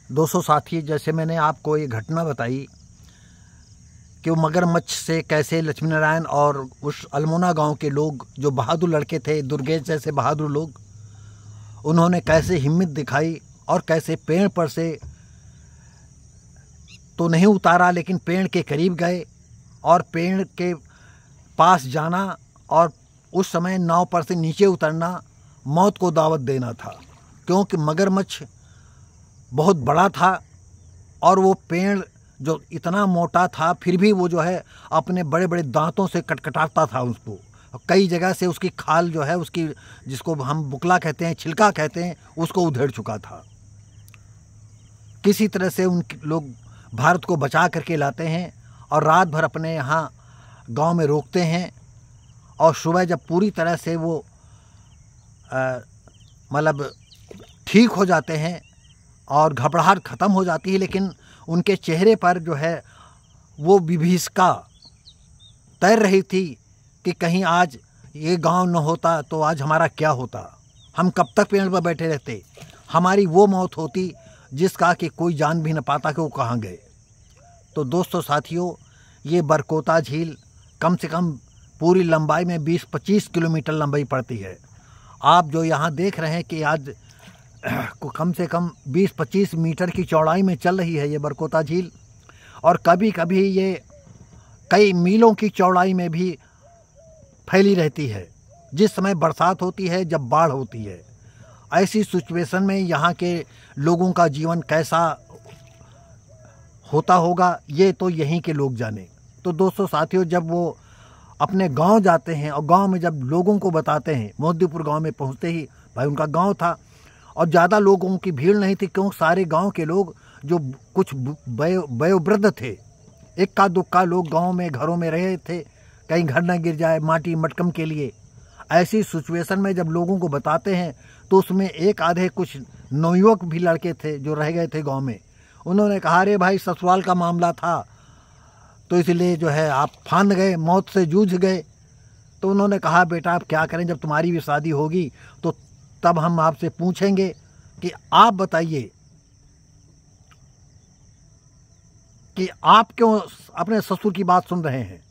दोस्तों साथी, जैसे मैंने आपको ये घटना बताई कि वो मगरमच्छ से कैसे लक्ष्मी नारायण और उस अल्मोड़ा गांव के लोग जो बहादुर लड़के थे, दुर्गेश जैसे बहादुर लोग, उन्होंने कैसे हिम्मत दिखाई और कैसे पेड़ पर से तो नहीं उतारा लेकिन पेड़ के करीब गए और पेड़ के पास जाना और उस समय नाव पर से नीचे उतरना मौत को दावत देना था, क्योंकि मगरमच्छ बहुत बड़ा था और वो पेड़ जो इतना मोटा था फिर भी वो जो है अपने बड़े बड़े दांतों से कटकटाता था उसको। कई जगह से उसकी खाल जो है, उसकी जिसको हम बुकला कहते हैं, छिलका कहते हैं, उसको उधेड़ चुका था। किसी तरह से उन लोग भारत को बचा करके लाते हैं और रात भर अपने यहाँ गांव में रोकते हैं और सुबह जब पूरी तरह से वो मतलब ठीक हो जाते हैं और घबराहट ख़त्म हो जाती है, लेकिन उनके चेहरे पर जो है वो विभीषिका तैर रही थी कि कहीं आज ये गांव न होता तो आज हमारा क्या होता, हम कब तक पेड़ पर बैठे रहते, हमारी वो मौत होती जिसका कि कोई जान भी न पाता कि वो कहाँ गए। तो दोस्तों साथियों, ये बरकोता झील कम से कम पूरी लंबाई में 20-25 किलोमीटर लंबाई पड़ती है। आप जो यहाँ देख रहे हैं कि आज को कम से कम 20-25 मीटर की चौड़ाई में चल रही है ये बरकोता झील, और कभी कभी ये कई मीलों की चौड़ाई में भी फैली रहती है जिस समय बरसात होती है, जब बाढ़ होती है। ऐसी सिचुएशन में यहाँ के लोगों का जीवन कैसा होता होगा ये तो यहीं के लोग जाने। तो दोस्तों साथियों, जब वो अपने गांव जाते हैं और गांव में जब लोगों को बताते हैं, मोहद्दीपुर गांव में पहुंचते ही, भाई उनका गांव था और ज़्यादा लोगों की भीड़ नहीं थी, क्योंकि सारे गांव के लोग जो कुछ वयोवृद्ध थे, इक्का दुक्का लोग गांव में घरों में रहे थे, कहीं घर न गिर जाए माटी मटकम के लिए। ऐसी सिचुएशन में जब लोगों को बताते हैं तो उसमें एक आधे कुछ नवयुवक भी लड़के थे जो रह गए थे गांव में। उन्होंने कहा, अरे भाई ससुराल का मामला था तो इसलिए जो है आप फांद गए, मौत से जूझ गए। तो उन्होंने कहा, बेटा आप क्या करें, जब तुम्हारी भी शादी होगी तो तब हम आपसे पूछेंगे कि आप बताइए कि आप क्यों अपने ससुर की बात सुन रहे हैं।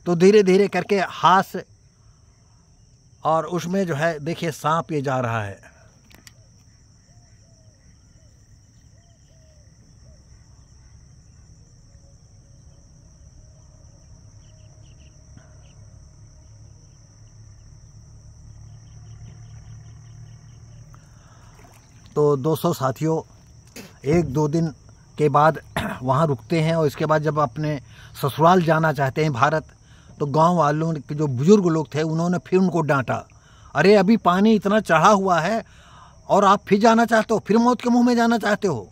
तो धीरे धीरे करके हाथ और उसमें जो है देखिए सांप ये जा रहा है। तो दोस्तों साथियों, 1-2 दिन के बाद वहाँ रुकते हैं और इसके बाद जब अपने ससुराल जाना चाहते हैं भारत, तो गांव वालों के जो बुजुर्ग लोग थे उन्होंने फिर उनको डांटा, अरे अभी पानी इतना चढ़ा हुआ है और आप फिर जाना चाहते हो, फिर मौत के मुंह में जाना चाहते हो।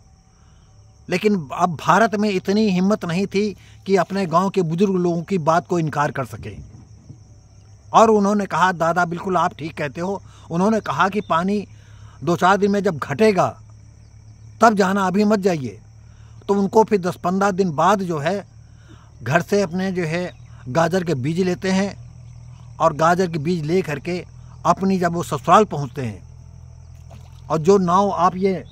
लेकिन अब भारत में इतनी हिम्मत नहीं थी कि अपने गांव के बुजुर्ग लोगों की बात को इनकार कर सके। और उन्होंने कहा, दादा बिल्कुल आप ठीक कहते हो। उन्होंने कहा कि पानी 2-4 दिन में जब घटेगा तब जाना, अभी मत जाइए। तो उनको फिर 10-15 दिन बाद जो है घर से अपने जो है गाजर के बीज लेते हैं और गाजर के बीज ले करके अपनी जब वो ससुराल पहुंचते हैं, और जो नाव आप ये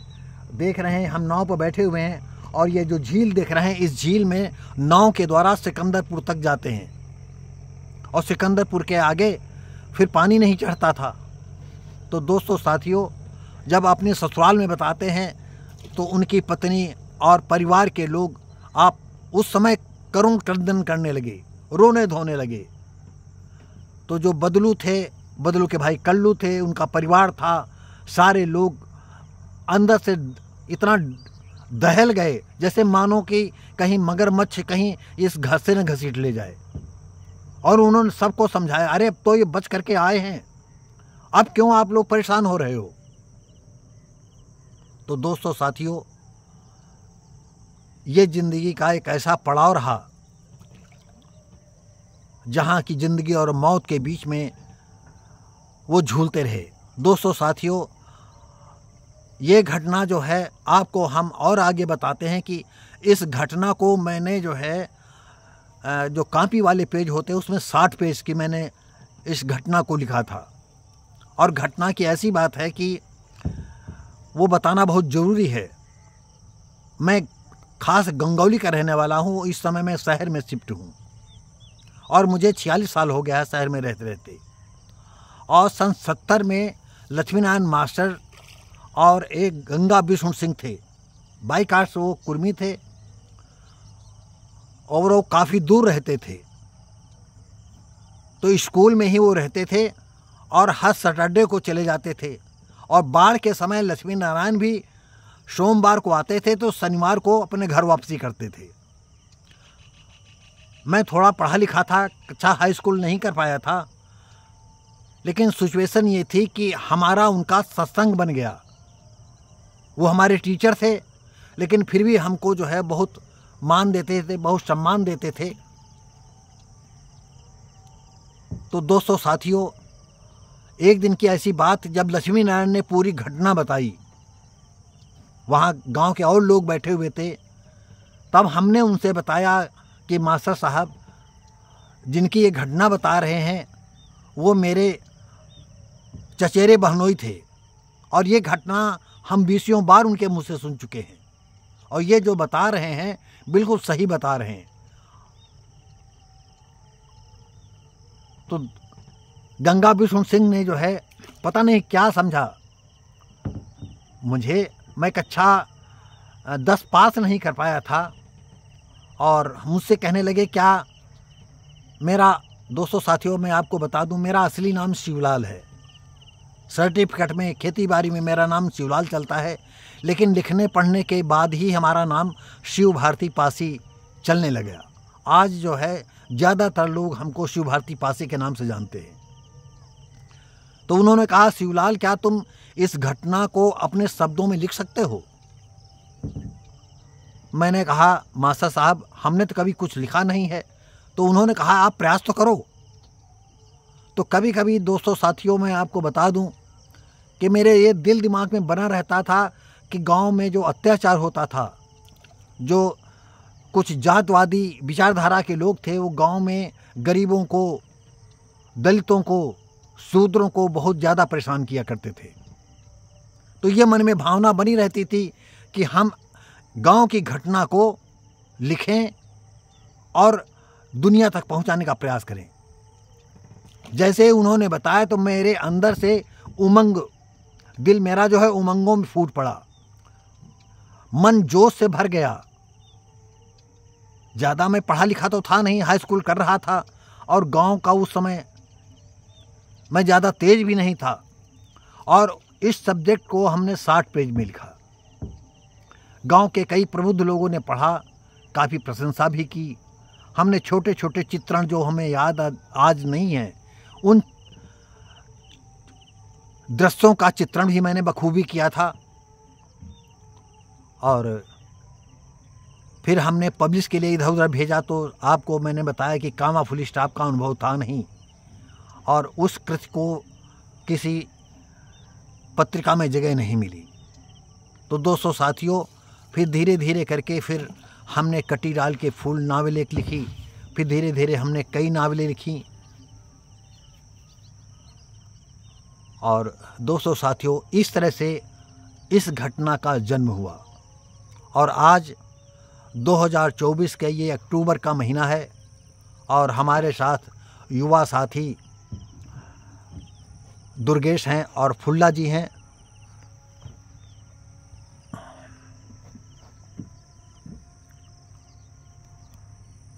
देख रहे हैं, हम नाव पर बैठे हुए हैं और ये जो झील देख रहे हैं, इस झील में नाव के द्वारा सिकंदरपुर तक जाते हैं और सिकंदरपुर के आगे फिर पानी नहीं चढ़ता था। तो दोस्तों साथियों, जब अपने ससुराल में बताते हैं तो उनकी पत्नी और परिवार के लोग आप उस समय करुण क्रंदन करने लगे, रोने धोने लगे। तो जो बदलू थे, बदलू के भाई कल्लू थे, उनका परिवार था, सारे लोग अंदर से इतना दहल गए जैसे मानो कि कहीं मगरमच्छ कहीं इस घर से न घसीट ले जाए। और उन्होंने सबको समझाया, अरे अब तो ये बच करके आए हैं, अब क्यों आप लोग परेशान हो रहे हो। तो दोस्तों साथियों, ये जिंदगी का एक ऐसा पड़ाव रहा जहां की जिंदगी और मौत के बीच में वो झूलते रहे। दोस्तों साथियों, ये घटना जो है आपको हम और आगे बताते हैं कि इस घटना को मैंने जो है जो कॉपी वाले पेज होते हैं उसमें 60 पेज की मैंने इस घटना को लिखा था। और घटना की ऐसी बात है कि वो बताना बहुत ज़रूरी है। मैं खास गंगौली का रहने वाला हूँ। इस समय मैं शहर में शिफ्ट हूँ और मुझे 46 साल हो गया है शहर में रहते रहते। और सन 70 में लक्ष्मीनारायण मास्टर और एक गंगा विष्णु सिंह थे, बाई कास्ट वो कुर्मी थे और वो काफ़ी दूर रहते थे। तो स्कूल में ही वो रहते थे और हर सैटरडे को चले जाते थे। और बाढ़ के समय लक्ष्मी नारायण भी सोमवार को आते थे तो शनिवार को अपने घर वापसी करते थे। मैं थोड़ा पढ़ा लिखा था, अच्छा हाई स्कूल नहीं कर पाया था, लेकिन सिचुएशन ये थी कि हमारा उनका सत्संग बन गया। वो हमारे टीचर थे, लेकिन फिर भी हमको जो है बहुत मान देते थे, बहुत सम्मान देते थे। तो दोस्तों साथियों, एक दिन की ऐसी बात, जब लक्ष्मी नारायण ने पूरी घटना बताई, वहाँ गांव के और लोग बैठे हुए थे, तब हमने उनसे बताया कि मास्टर साहब, जिनकी ये घटना बता रहे हैं वो मेरे चचेरे बहनोई थे और ये घटना हम 20 बार उनके मुँह से सुन चुके हैं और ये जो बता रहे हैं बिल्कुल सही बता रहे हैं। तो गंगा विष्णु सिंह ने जो है पता नहीं क्या समझा मुझे, मैं कक्षा 10 पास नहीं कर पाया था और मुझसे कहने लगे क्या मेरा, दोस्तों साथियों मैं आपको बता दूं, मेरा असली नाम शिवलाल है। सर्टिफिकेट में, खेती बाड़ी में मेरा नाम शिवलाल चलता है, लेकिन लिखने पढ़ने के बाद ही हमारा नाम शिव भारती पासी चलने लगा। आज जो है ज़्यादातर लोग हमको शिव भारती पासी के नाम से जानते हैं। तो उन्होंने कहा, शिवलाल क्या तुम इस घटना को अपने शब्दों में लिख सकते हो? मैंने कहा, मास्टर साहब हमने तो कभी कुछ लिखा नहीं है। तो उन्होंने कहा, आप प्रयास तो करो। तो कभी कभी दोस्तों साथियों मैं आपको बता दूं कि मेरे ये दिल दिमाग में बना रहता था कि गांव में जो अत्याचार होता था, जो कुछ जातवादी विचारधारा के लोग थे वो गांव में गरीबों को, दलितों को, शूद्रों को बहुत ज़्यादा परेशान किया करते थे। तो ये मन में भावना बनी रहती थी कि हम गांव की घटना को लिखें और दुनिया तक पहुंचाने का प्रयास करें। जैसे उन्होंने बताया तो मेरे अंदर से उमंग, दिल मेरा जो है उमंगों में फूट पड़ा, मन जोश से भर गया। ज़्यादा मैं पढ़ा लिखा तो था नहीं, हाई स्कूल कर रहा था और गांव का उस समय मैं ज़्यादा तेज भी नहीं था और इस सब्जेक्ट को हमने 60 पेज में लिखा। गांव के कई प्रबुद्ध लोगों ने पढ़ा, काफ़ी प्रशंसा भी की। हमने छोटे छोटे चित्रण जो हमें याद आज नहीं है, उन दृश्यों का चित्रण भी मैंने बखूबी किया था। और फिर हमने पब्लिश के लिए इधर उधर भेजा तो आपको मैंने बताया कि कामा फुल स्टॉप का अनुभव था नहीं और उस कृति को किसी पत्रिका में जगह नहीं मिली। तो दोस्तों साथियों, फिर धीरे धीरे करके फिर हमने कटी डाल के फूल नावल एक लिखी, फिर धीरे धीरे हमने कई नावलें लिखी। और दोस्तों साथियों, इस तरह से इस घटना का जन्म हुआ। और आज 2024 के ये अक्टूबर का महीना है और हमारे साथ युवा साथी दुर्गेश हैं और फुल्ला जी हैं।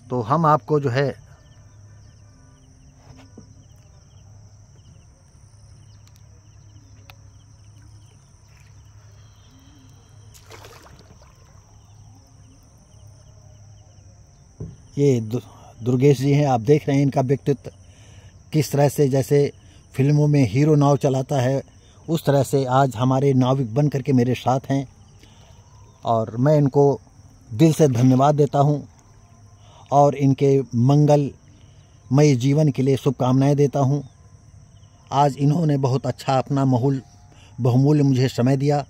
तो हम आपको जो है ये दुर्गेश जी हैं, आप देख रहे हैं इनका व्यक्तित्व किस तरह से, जैसे फिल्मों में हीरो नाव चलाता है उस तरह से आज हमारे नाविक बन करके मेरे साथ हैं और मैं इनको दिल से धन्यवाद देता हूं और इनके मंगलमय जीवन के लिए शुभकामनाएं देता हूं। आज इन्होंने बहुत अच्छा अपना बहुमूल्य मुझे समय दिया।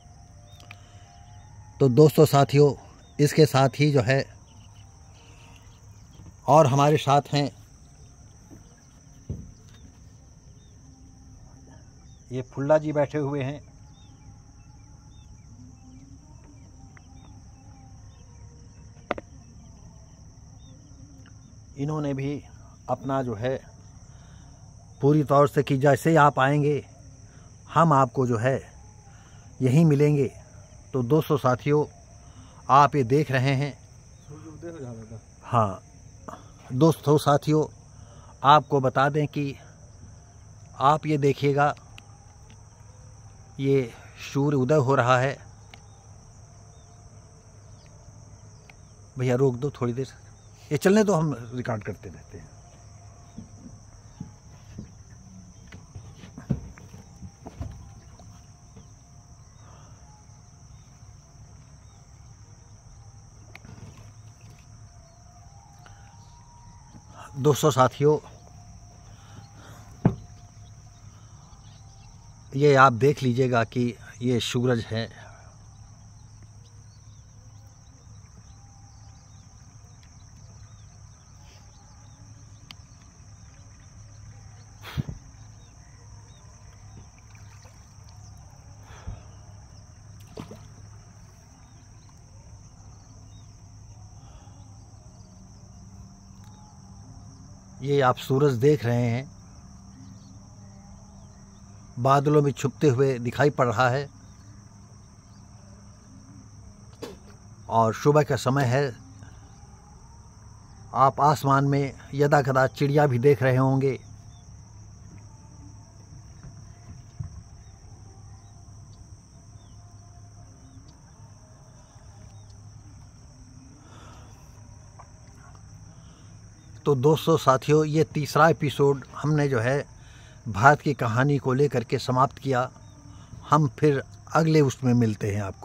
तो दोस्तों साथियों, इसके साथ ही जो है और हमारे साथ हैं ये फुल्ला जी बैठे हुए हैं। इन्होंने भी अपना जो है पूरी तौर से कि जैसे ही आप आएंगे हम आपको जो है यहीं मिलेंगे। तो दोस्तों साथियों, आप ये देख रहे हैं, हाँ दोस्तों साथियों, आपको बता दें कि आप ये देखिएगा, ये सूर्य उदय हो रहा है। भैया रोक दो थोड़ी देर, ये चलने तो हम रिकॉर्ड करते रहते हैं। दोस्तों साथियों, ये आप देख लीजिएगा कि ये सूरज है। ये आप सूरज देख रहे हैं, बादलों में छुपते हुए दिखाई पड़ रहा है और सुबह का समय है। आप आसमान में यदाकदा चिड़िया भी देख रहे होंगे। तो दोस्तों साथियों, ये तीसरा एपिसोड हमने जो है भारत की कहानी को लेकर के समाप्त किया। हम फिर अगले उसमें मिलते हैं आपको।